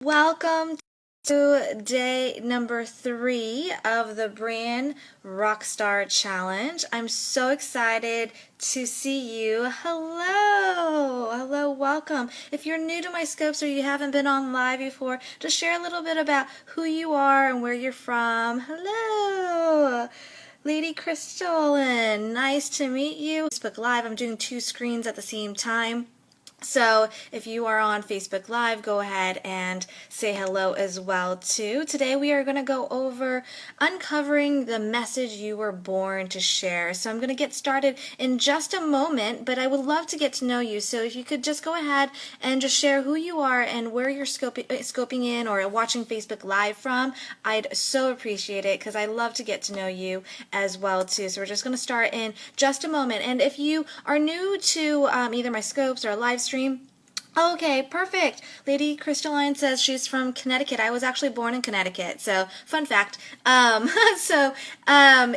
Welcome to day number 3 of the Brand Rockstar Challenge. I'm so excited to see you. Hello, welcome. If you're new to my scopes or you haven't been on live before, just share a little bit about who you are and where you're from. Hello. Lady Crystal, and nice to meet you. Facebook Live, I'm doing 2 screens at the same time. So if you are on Facebook Live, go ahead and say hello as well too. Today we are going to go over uncovering the message you were born to share. So I'm going to get started in just a moment, but I would love to get to know you. So if you could just go ahead and just share who you are and where you're scoping in or watching Facebook Live from, I'd so appreciate it because I love to get to know you as well too. So we're just going to start in just a moment. And if you are new to either my scopes or a live stream, okay, perfect. Lady Crystalline says she's from Connecticut. I was actually born in Connecticut, so fun fact.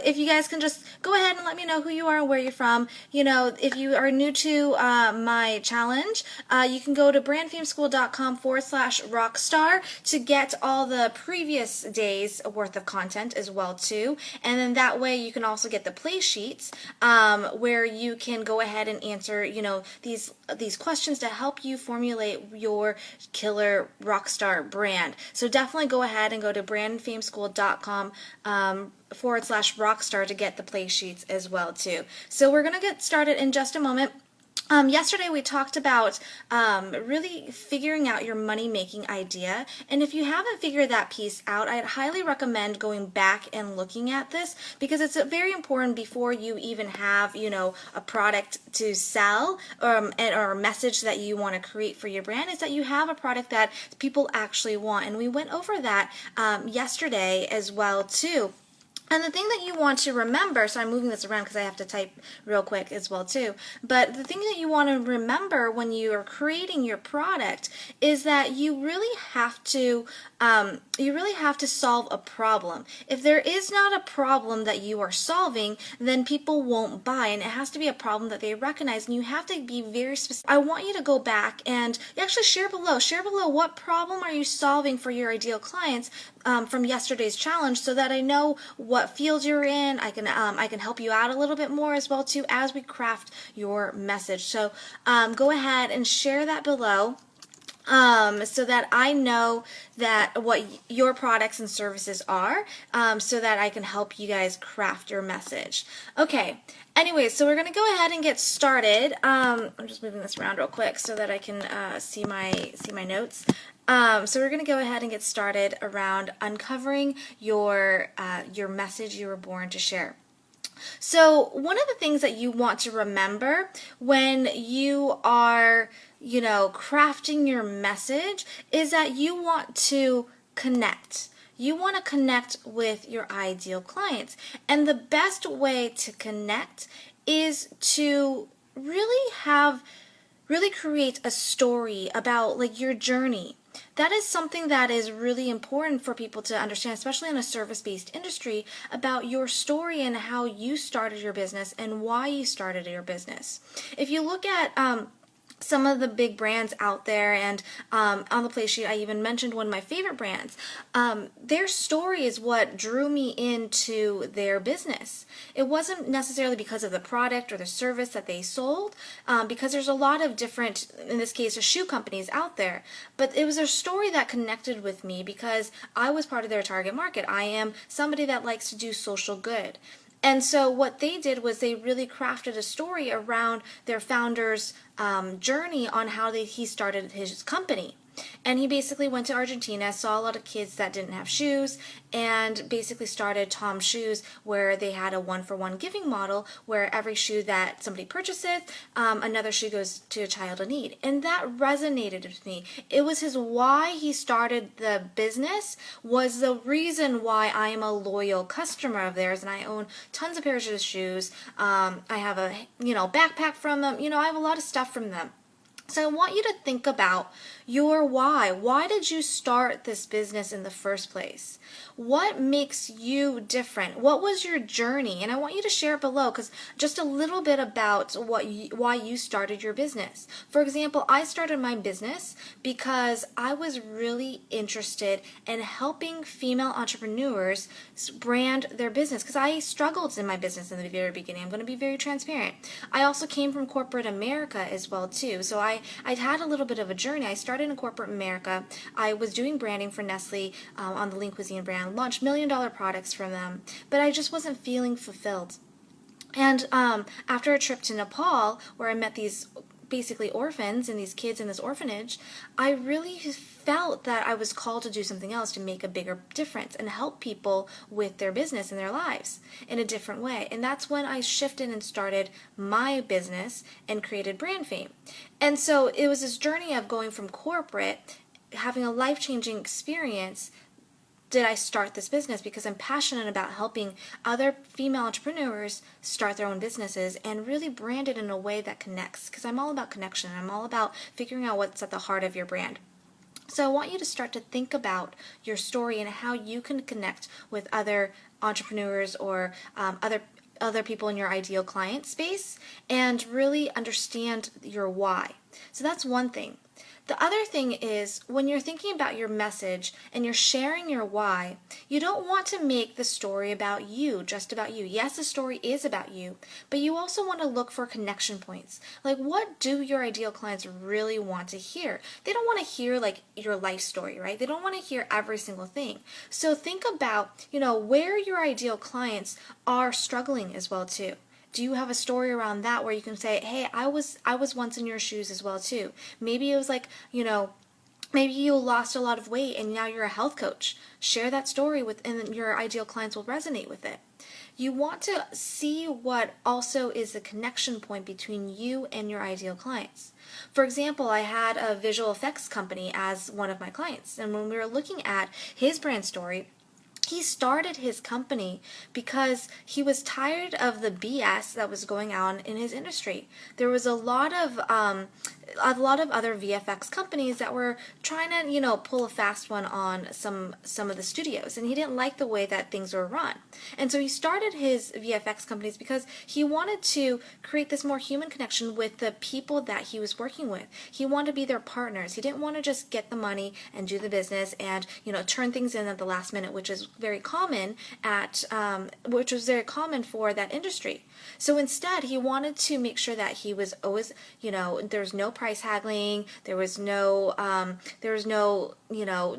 If you guys can just go ahead and let me know who you are and where you're from. You know, if you are new to my challenge, you can go to brandfameschool.com/rockstar to get all the previous days worth of content as well too. And then that way you can also get the play sheets where you can go ahead and answer, you know, these questions to help you formulate your killer rockstar brand. So definitely go ahead and go to brandfameschool.com/rockstar to get the play sheets as well too. So we're going to get started in just a moment. Yesterday we talked about really figuring out your money-making idea, and if you haven't figured that piece out, I'd highly recommend going back and looking at this because it's very important before you even have, you know, a product to sell or a message that you want to create for your brand is that you have a product that people actually want, and we went over that yesterday as well too. And the thing that you want to remember, so I'm moving this around because I have to type real quick as well too, but the thing that you want to remember when you are creating your product is that you really have to solve a problem. If there is not a problem that you are solving, then people won't buy, and it has to be a problem that they recognize, and you have to be very specific. I want you to go back and actually share below what problem are you solving for your ideal clients from yesterday's challenge, so that I know what field you're in. I can help you out a little bit more as well too as we craft your message. So go ahead and share that below. So that I know that what your products and services are, so that I can help you guys craft your message. Okay, anyway, so we're going to go ahead and get started. I'm just moving this around real quick so that I can see my notes. So we're going to go ahead and get started around uncovering your message you were born to share. So one of the things that you want to remember when you are, you know, crafting your message is that you want to connect. You want to connect with your ideal clients. And the best way to connect is to really create a story about like your journey. That is something that is really important for people to understand, especially in a service-based industry, about your story and how you started your business and why you started your business. If you look at some of the big brands out there, and on the play sheet I even mentioned one of my favorite brands, their story is what drew me into their business. It wasn't necessarily because of the product or the service that they sold, because there's a lot of different, in this case, shoe companies out there, but it was a story that connected with me because I was part of their target market. I am somebody that likes to do social good. And so what they did was they really crafted a story around their founder's journey on how he started his company. And he basically went to Argentina, saw a lot of kids that didn't have shoes, and basically started Tom's Shoes, where they had a one-for-one giving model where every shoe that somebody purchases, another shoe goes to a child in need. And that resonated with me. It was his why he started the business was the reason why I am a loyal customer of theirs, and I own tons of pairs of shoes. I have a backpack from them. I have a lot of stuff from them. So I want you to think about your why. Why did you start this business in the first place? What makes you different? What was your journey? And I want you to share it below, because just a little bit about why you started your business. For example, I started my business because I was really interested in helping female entrepreneurs brand their business, because I struggled in my business in the very beginning. I'm going to be very transparent. I also came from corporate America as well too. So I'd had a little bit of a journey. I started in corporate America. I was doing branding for Nestle on the Lean Cuisine brand, launched $1 million products from them, but I just wasn't feeling fulfilled. And after a trip to Nepal, where I met these basically orphans and these kids in this orphanage, I really felt that I was called to do something else, to make a bigger difference and help people with their business and their lives in a different way. And that's when I shifted and started my business and created Brand Fame. And so it was this journey of going from corporate, having a life-changing experience. Did I start this business because I'm passionate about helping other female entrepreneurs start their own businesses and really brand it in a way that connects, because I'm all about connection. I'm all about figuring out what's at the heart of your brand. So I want you to start to think about your story and how you can connect with other entrepreneurs or other people in your ideal client space, and really understand your why. So that's one thing. The other thing is, when you're thinking about your message and you're sharing your why, you don't want to make the story about you, just about you. Yes, the story is about you, but you also want to look for connection points. Like, what do your ideal clients really want to hear? They don't want to hear like your life story, right? They don't want to hear every single thing. So think about, where your ideal clients are struggling as well too. Do you have a story around that where you can say, hey, I was once in your shoes as well too. Maybe it was like, maybe you lost a lot of weight and now you're a health coach. Share that story and your ideal clients will resonate with it. You want to see what also is the connection point between you and your ideal clients. For example, I had a visual effects company as one of my clients, and when we were looking at his brand story, he started his company because he was tired of the BS that was going on in his industry. There was a lot of other VFX companies that were trying to, pull a fast one on some of the studios, and he didn't like the way that things were run. And so he started his VFX companies because he wanted to create this more human connection with the people that he was working with. He wanted to be their partners. He didn't want to just get the money and do the business and, turn things in at the last minute, which was very common for that industry. So instead, he wanted to make sure that he was always, there's no price haggling, there was no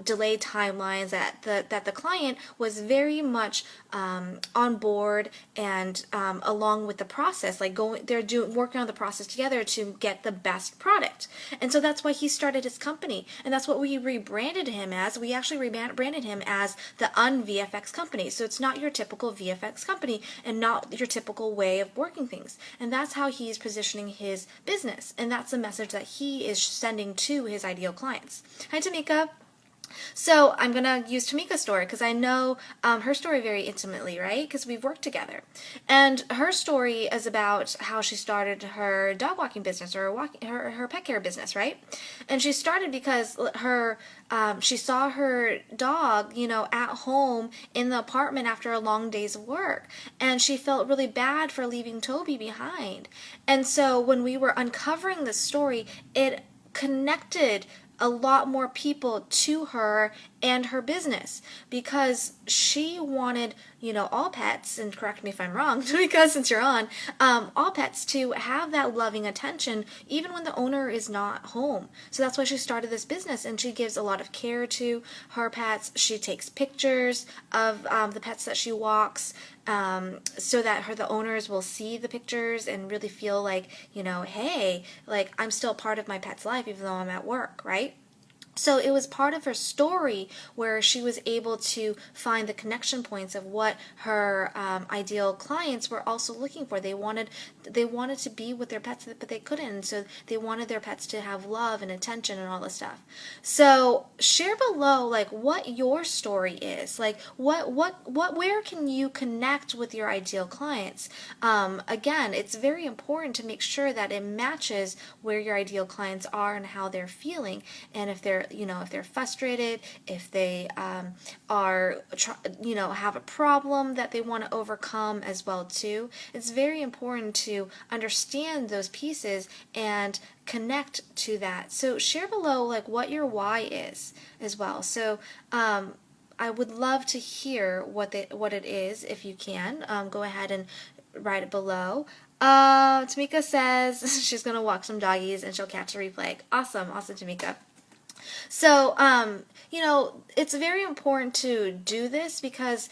delayed timelines, that the client was very much on board and along with the process, working on the process together to get the best product. And so that's why he started his company, and that's what we rebranded him as. We actually rebranded him as the VFX company. So it's not your typical VFX company and not your typical way of working things. And that's how he's positioning his business. And that's the message that he is sending to his ideal clients. Hi, Tamika. So I'm going to use Tamika's story because I know her story very intimately, right? Because we've worked together. And her story is about how she started her dog walking business, or her pet care business, right? And she started because she saw her dog, at home in the apartment after a long day's work. And she felt really bad for leaving Toby behind. And so when we were uncovering this story, it connected a lot more people to her and her business, because she wanted, all pets, and correct me if I'm wrong, because since you're on, all pets to have that loving attention even when the owner is not home. So that's why she started this business, and she gives a lot of care to her pets. She takes pictures of the pets that she walks, so that the owners will see the pictures and really feel like, hey, like I'm still part of my pet's life even though I'm at work, right? So it was part of her story where she was able to find the connection points of what her ideal clients were also looking for. They wanted to be with their pets, but they couldn't. So they wanted their pets to have love and attention and all this stuff. So share below like what your story is. Like where can you connect with your ideal clients? Again, it's very important to make sure that it matches where your ideal clients are and how they're feeling, and if they're if they're frustrated, if they have a problem that they want to overcome as well too. It's very important to understand those pieces and connect to that. So share below like what your why is as well. So I would love to hear what it is. If you can, go ahead and write it below. Tamika says she's gonna walk some doggies and she'll catch a replay. Awesome, Tamika. So, it's very important to do this because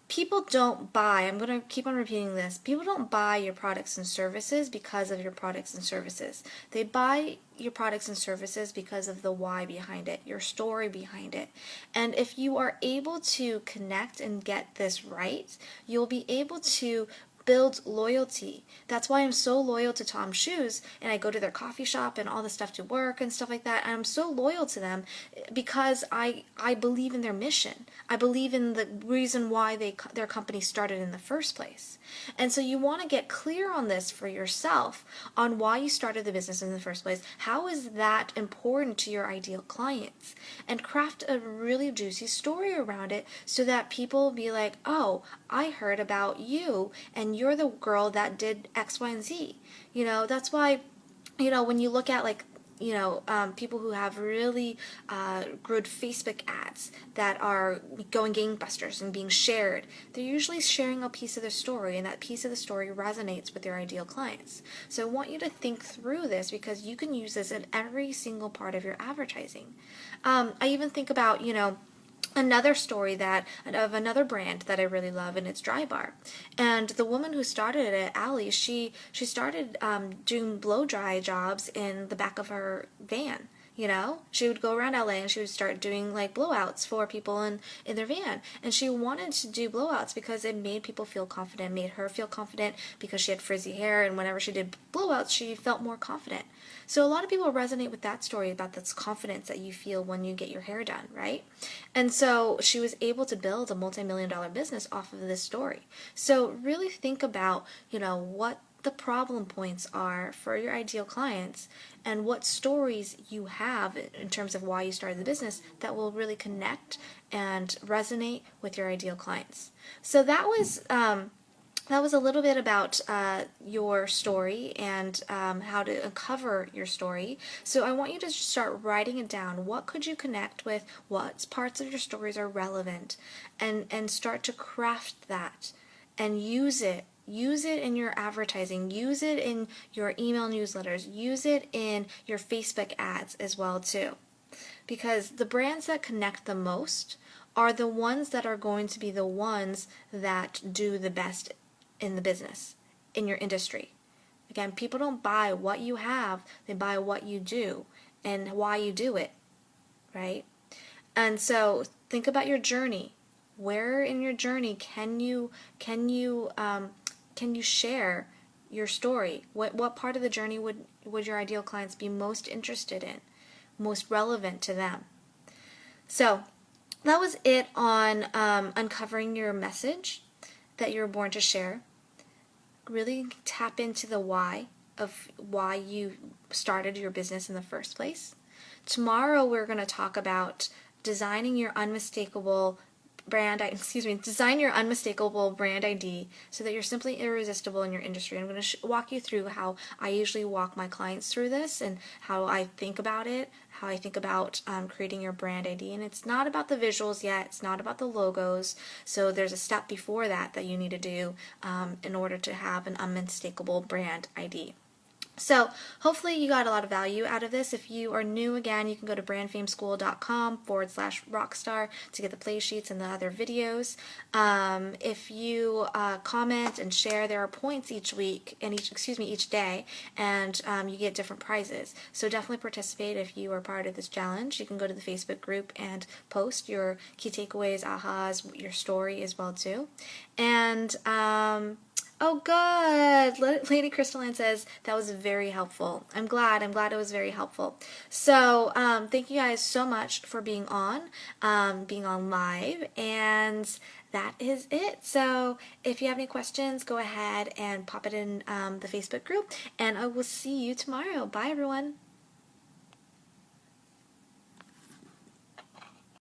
people don't buy, I'm going to keep on repeating this, people don't buy your products and services because of your products and services. They buy your products and services because of the why behind it, your story behind it. And if you are able to connect and get this right, you'll be able to build loyalty. That's why I'm so loyal to Tom's Shoes, and I go to their coffee shop and all the stuff to work and stuff like that. And I'm so loyal to them because I believe in their mission. I believe in the reason why their company started in the first place. And so you want to get clear on this for yourself, on why you started the business in the first place. How is that important to your ideal clients? And craft a really juicy story around it so that people will be like, oh, I heard about you and you're the girl that did X, Y, and Z. That's why, when you look at like, people who have really good Facebook ads that are going gangbusters and being shared, they're usually sharing a piece of their story, and that piece of the story resonates with their ideal clients. So I want you to think through this because you can use this in every single part of your advertising. I even think about, another story of another brand that I really love, and it's Dry Bar. And the woman who started it, Allie, she started doing blow dry jobs in the back of her van. She would go around LA and she would start doing like blowouts for people in their van. And she wanted to do blowouts because it made people feel confident, made her feel confident because she had frizzy hair, and whenever she did blowouts, she felt more confident. So a lot of people resonate with that story about this confidence that you feel when you get your hair done, right? And so she was able to build a multi-million-dollar business off of this story. So really think about, what the problem points are for your ideal clients and what stories you have in terms of why you started the business that will really connect and resonate with your ideal clients. So that was a little bit about your story and how to uncover your story. So I want you to start writing it down. What could you connect with? What parts of your stories are relevant? And start to craft that and use it. Use it in your advertising. Use it in your email newsletters. Use it in your Facebook ads as well too. Because the brands that connect the most are the ones that are going to be the ones that do the best in the business, in your industry. Again, people don't buy what you have, they buy what you do and why you do it, right? And so think about your journey. Where in your journey can you share your story? What part of the journey would your ideal clients be most interested in, most relevant to them? So that was it on uncovering your message that you were born to share. Really tap into the why of why you started your business in the first place. Tomorrow we're going to talk about designing your unmistakable design your unmistakable brand ID so that you're simply irresistible in your industry. I'm going to walk you through how I usually walk my clients through this and how I think about it, how I think about creating your brand ID. And it's not about the visuals yet, it's not about the logos. So there's a step before that you need to do in order to have an unmistakable brand ID. So hopefully you got a lot of value out of this. If you are new, again, you can go to brandfameschool.com/rockstar to get the play sheets and the other videos. If you comment and share, there are points each week and each day, and you get different prizes. So definitely participate if you are part of this challenge. You can go to the Facebook group and post your key takeaways, ahas, your story as well too. And oh, good. Lady Crystalline says that was very helpful. I'm glad it was very helpful. So, thank you guys so much for being on live, and that is it. So, if you have any questions, go ahead and pop it in the Facebook group, and I will see you tomorrow. Bye, everyone.